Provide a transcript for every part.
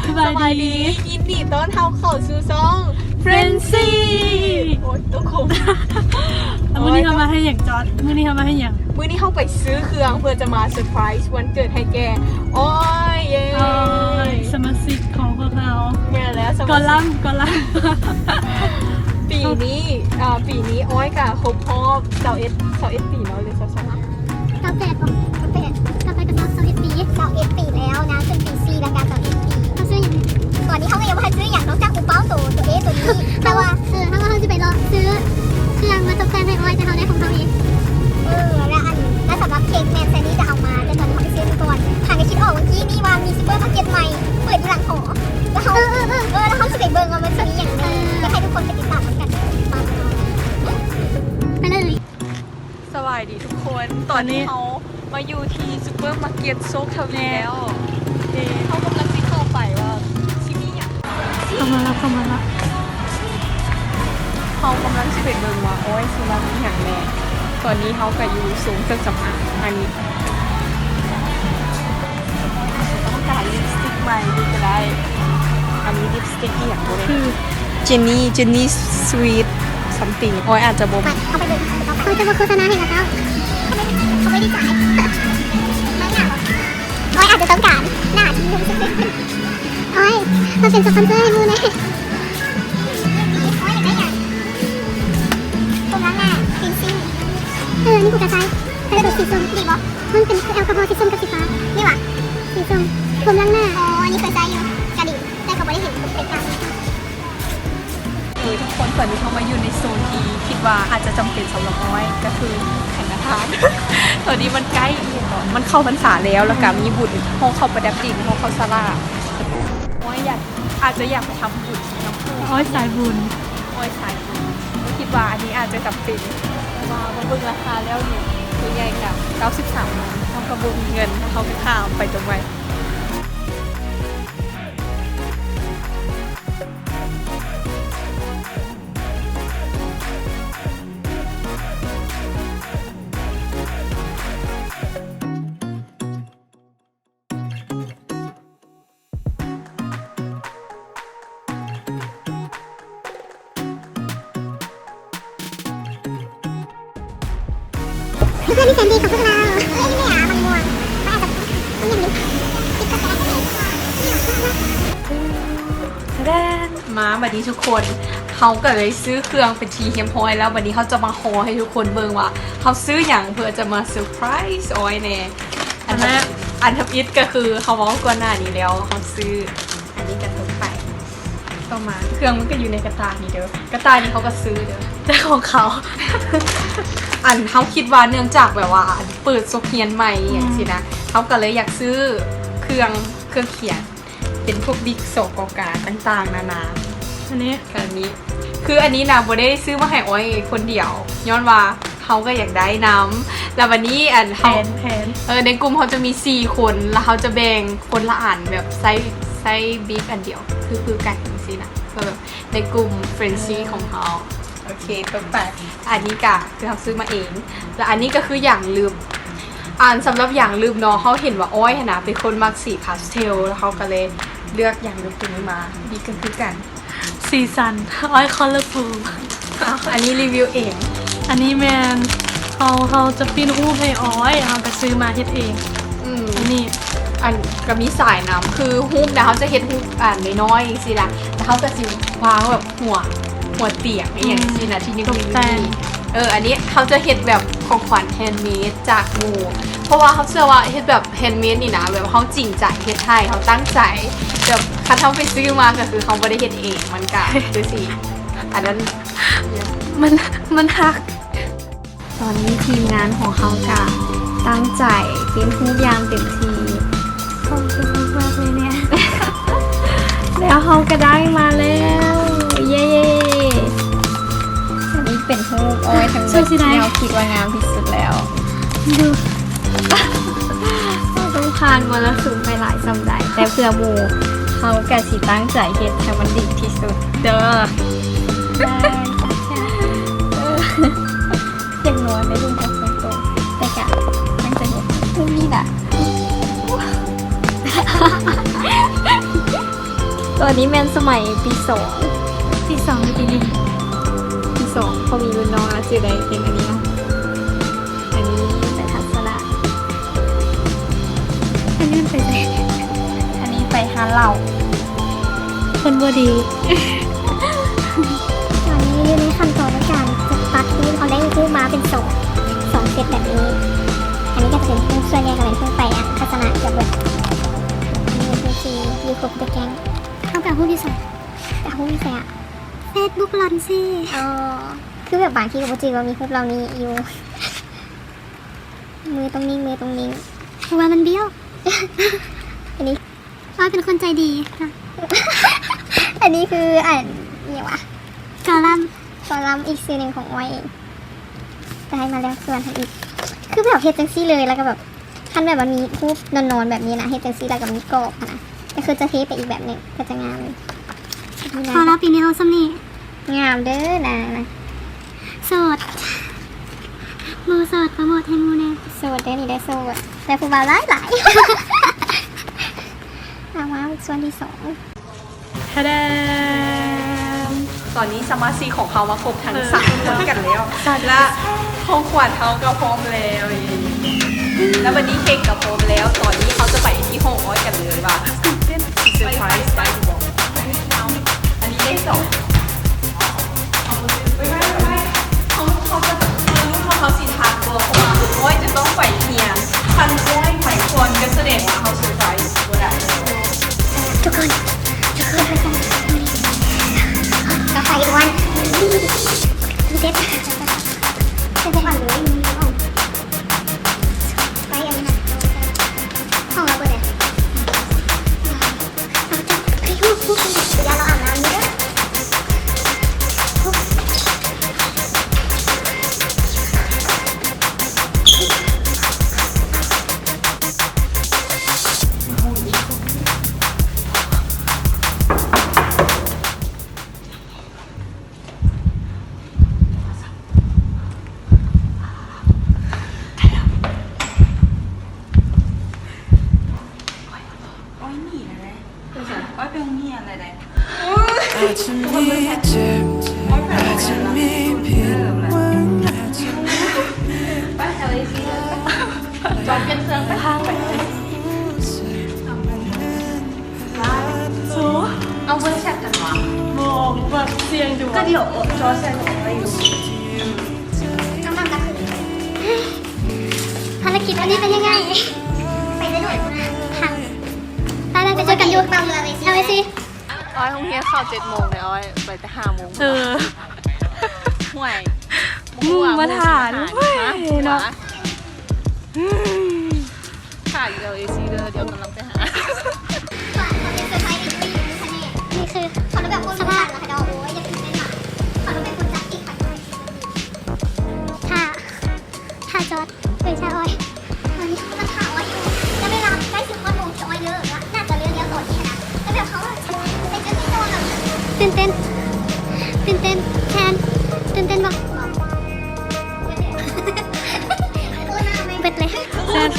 สบายดียินดีต้อนรับเข้าสู่ช่องเฟรนซี่โอ้ยตัวคมมื้อนี้เขามาให้อย่างจอดมื้อนี้เขามาให้อย่างมื้อนี้เขาไปซื้อเครื่องเพื่อจะมาเซอร์ไพรส์วันเกิดให้แกโอ้ยเย้สมาชิกของพวกเราแม่แล้วกอลัมปีนี้อ้อยกับครบรอบ21ปีเนาะหรือ22กับ8ปีแล้วนะจนปี4แล้วกัน21ปีเขาซื้ออย่างก่อนนี้เขาก็ยังไม่ทันซื้ออย่างนอกจากอุปเป้าตัวนี้แต่ว่าถ้าว่าเขาจะไปรอซื้อเครื่องมาตกแต่งให้อ้อยแต่เขาได้ของเขาเองและสำหรับเค้กแมนแซนนี่จะเอามาแต่ตอนนี้เขาไปซื้อก่อนหาก็คิดออกเมื่อกี้นี่ว่ามีซูเปอร์มาร์เก็ตใหม่เปิดอยู่หลังหอแล้วเขาแล้วเขาจะไปเบิ่งว่ามันจะมีอย่างไรอยากให้ทุกคนไปติดตามกันไปเลยสวัสดีทุกคนตอนนี้เขามาอยู่ที่ซูเปอร์มาร์เก็ตโซกทวีแล้วเขากำลังจะเข้าไปว่าที่นี่เข้ามาแล้วเขากำลังจะไปเบิ่งว่าโอ้ยสุนัขมีอย่างแน่ตอนนี้เขาก็อยู่สูงเครื่องสำอางอันนี้ต้องการลิปสติกใหม่ดูจะได้อันนี้ลิปสติกอีกอย่างเลยคือเจนนี่สวีทซัมติงโอ้ยอาจจะบ่มเข้าไปเลยเขาจะมาโฆษณาให้แล้วเขาไม่ได้จ่ายไม่หนาวอ้อยอาจจะต้องการหน้าที่นุ่มสักนิดอ้อยมาเป็นสปอนเซอร์ให้มูนะอ้อยอยากได้อย่างผมล้างหน้าครีมซิ่งนี่กูจะใช้แต่เป็นสีส้มดีป่ะมันเป็นแอลกอฮอล์สีส้มกับสีฟ้านี่ว่ะสีส้มผมล้างหน้าอ๋ออันนี้เคยใช้อยู่กระดิ่งแต่เขาไม่ได้เห็นผมเป็นการทุกคนตอนนี้เขามาอยู่ในโซนที่คิดว่าอาจจะจำเป็นสำหรับอ้อยก็คือแข่งทานตอนนี้มันใกล้มันเข้าพรรษาแล้วแล้วก็มีบุญห้องเข้าประดับดินห้องเข้าซาลาอ้อยอาจจะอยากไปทำบุญน้ำพุอ้อยสายบุญคิดว่าอันนี้อาจจะจำเป็นมาเบิ่งราคาแล้วเนี่ยตัวใหญ่กับ93ต้องกระบุงเงินเขาไปข้าวไปตรงไว้เพื่อนที่แสนดีของพวกเราไม่หามันม่วงก็อาจจะยังมีติดกระแสมาบัดนี้ทุกคนเขาก็เลยซื้อเครื่องเป็นทีเฮียมพอยแล้วบัดนี้เขาจะมาโฮให้ทุกคนเบิ่งว่าเขาซื้ออย่างเพื่อจะมาเซอร์ไพรส์อ้อยแน่อันทับอิทก็คือเขาบอกก่อนหน้านี้แล้วเขาซื้ออันนี้กันทุกไปก็มาเครื่องมันก็อยู่ในกระตานี่เด้อกระตานี่เขาก็ซื้อเด้อแต่ของเขาอันเขาคิดว่าเนื่องจากแบบว่าเปิดโซเคียนใหม่อย่างสินะเขาก็เลยอยากซื้อเครื่องเขียนเป็นพวกดิกโซกอกาต่างๆนานาอันนี้คืออันนี้นะโบได้ซื้อมาให้อ้อยคนเดียวย้อนว่าเขาก็อยากได้น้ำแล้ววันนี้อันเขาในกลุ่มเขาจะมี4คนแล้วเขาจะแบ่งคนละอันแบบไซส์บิ๊กอันเดียวคือกันสินะก็แบบในกลุ่มเฟรนซี่ของเขาโอเคต่อไปอันนี้ก็คือเขาซื้อมาเองแล้วอันนี้ก็คืออย่างลืมสำหรับอย่างลืมเนาะเขาเห็นว่าอ้อยนะเป็นคนมักสีพาสเทลแล้วเขาก็เลยเลือกอย่างลืมตัวนี้มาดีกันคือกันสีสันอ้อยคอลเลอร์ฟูลอันนี้รีวิวเองอันนี้แมนเขาจะปิ้นรูปให้อ้อยเขาก็ซื้อมาเฮ็ดเองอันนี้ก็มีสายน้ำคือฮูปนะเขาจะเฮ็ดฮูปน้อยๆสิละแล้วเขาจะสิวางแบบหัวเตียงอย่างนี้นะที่นี่ก็มีอันนี้เขาจะเฮ็ดแบบของขวัญแฮนด์เมดจากหมูเพราะว่าเขาเชื่อว่าเฮ็ดแบบแฮนด์เมดนี่นะแบบเขาจริงใจเฮ็ดให้เขาตั้งใจแบบคันเขาไปซื้อมาก็คือเขาไม่ได้เฮ็ดเองมันก็คือสิอันนั้นมันหักตอนนี้ทีมงานของเขาก็ตั้งใจเป็นทุกอย่างเต็มที่ขอบคุณมากเลยเนี่ยแล้วเขาก็ได้มาแล้วเย้อันนี้เป็นรูปอ้อยทั้งหมดที่เราคิดว่างามที่สุดแล้วดูต้องผ่านมรสุมไปหลายสมัยแต่เพื่อหมู่เขาก็สิตั้งใจเฮ็ดให้มันดีที่สุดเด้ออย่างน้อยไม่ดูจากคนโตแต่กะตั้งใจเฮ็ดพวกนี้แหละ ตัวนี้แมนสมัยปีสอง ปีสองหรือปีหนึ่ง ปีสองพอมีรุ่นน้องแล้วจือได้เป็นอันนี้เนาะอันนี้ไปทัศนะ อันนี้มันไปไหน อันนี้ไปหาเหล่า คนบ่ดี ตอนนี้อยู่ในขั้นตอนการจะตัดรูปเขาได้รูปมาเป็นสองเซตแบบนี้ อันนี้ก็จะเป็นส่วนใหญ่ก็เป็นเพื่อไปทัศนะจะเบิดอันนี้คือซียูครบเดอะแก๊งเข้ากับผู้ที่สองกับผู้ที่แสบเฟซบุ๊กลอนซี่อ๋อคือแบบบางที่กับจีว่ามีรูปเรานี้อยู่ มือตรงนี้มือตรงนี้เพราะว่ามันเบี้ยว อันนี้ว่าเป็นคนใจดีค่ะ อันนี้คือเนี่ยวะกอลัมอีกซีหนึ่งของอ้อยเองจะให้มาแล้วส่วนทำอีกคือแบบเฮดจังซี่เลยแล้วก็แบบขั้นแบบมันมีรูปนอนๆแบบนี้นะเฮดจังซี่แล้วก็มีกรอบนะก็คือจะเทไปอีกแบบหนึ่งก็จะงามเลยพอแล้วปีนี้เอาซ้ำนี่งามเด้อนะโสดมือโสดโปรโมทให้มูแน่โสดได้นี่ได้โสดแต่ผู้บ่าวหลาย เอามาส่วนที่สอง ทะเดม ตอนนี้สมาชิกของเขามาครบทั้ง3คนกันแล้วและของขวัญเขาก็พร้อมแล้วแล้ววันนี้เค้กก็พร้อมแล้วตอนนี้เขาจะไปที่ห้องอ้อยกันเลยว่ะเป็นเซอร์ไพรส์ได้บอกอันนี้ได้2เขาสิทานตัวเขามาอ้อยจะต้องไปเฮียคันอ้อยไปคนก็แสดงว่าเขาเซอร์ไพรส์ตัวใด ทุกคนกาแฟอีกวันมีเด็ดจะได้ผ่านหรือไม่มีห้องไปอันนี้นะห้องเราเปิดเลยเราจะให้พูดเดี๋ยวเราอาบน้ำนี้ด้วยเอาเวอร์ชันกันวะ มองแบบเสียงดู ก็เดี๋ยวจอแซนของอะไรอยู่ กำลังจะถึงภารกิจวันนี้เป็นยังไงไปได้ด้วยทางไปเจอกันอยู่เอาไปสิ อ้อยห้องเฮียเข้า7 โมงเลยอ้อยไปแต่5 โมง ห่วย มึงมาถ่านเนาะ ถ่ายอยู่เอซีเดี๋ยวกำลังไปหา นี่คือขอรูปแบบคนสภาพนะคะดอกโอ้ยจะถึงได้หรอขอรูปแบบคนจักอีกค่ะถ้าจอดเป็นชาอ้อยวันนี้มันข่าวอ้อยอยู่จะไม่รับได้10 ข้อมูลจะอ้อยเยอะแล้วน่าจะเยอะต่อที่นะแล้วแบบเขาเป็นเจ้าที่โดนแบบตื่นเต้นแคนตื่นเต้นบอกเบ็ดเลย แซน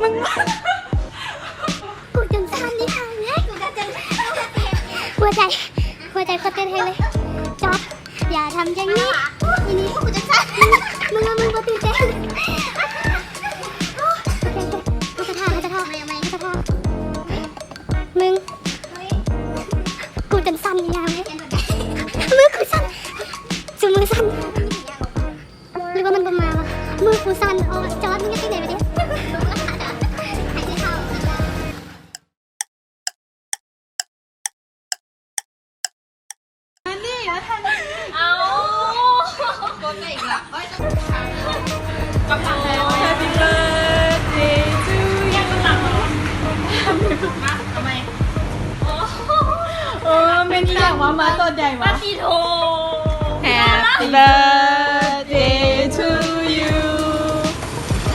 มึงมา กูจนสั่นนี่ค่ะหัวใจเขาเต้นให้เลยจอดอย่าทำอย่างนี้ทีนี้กูจะสั่นมึงก็ตื่นเต้นกูจะท่ามึงกูจนสั่นนี่ยังมือกูสั่นจูมือสั่นหรือว่ามันประมาณวะมือกูสั่นโอ้จอดมึงจะที่ไหนไปดิเป็นที่อย่างว่ามาตัวใหญ่วะ Happy birthday to you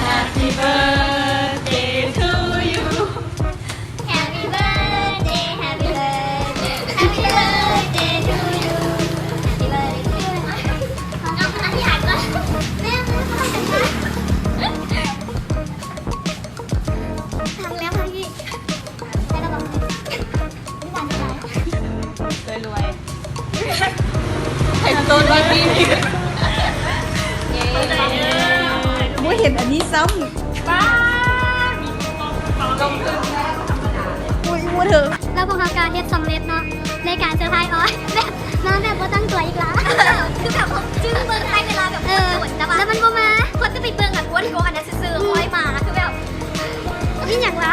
Happy birthday to you Happy birthday to you ต้นวันนี้ไม่เห็นอันนี้ซ้ำป้าลงทุนอุ้ยมัวเถอะ แล้วพวกเขาการเฮ็ดสำเร็จเนาะในการเซอร์ไพรส์ออยแบบน้องแบบว่าตั้งตัวอีกแล้วคือแบบจึ้งเบิ่งให้เวลาแบบแล้วมันบ่มาคนก็ไปเบิ่งกับกวนโกอันนั้นซื่อๆออยมาคือแบบนี่อย่างละ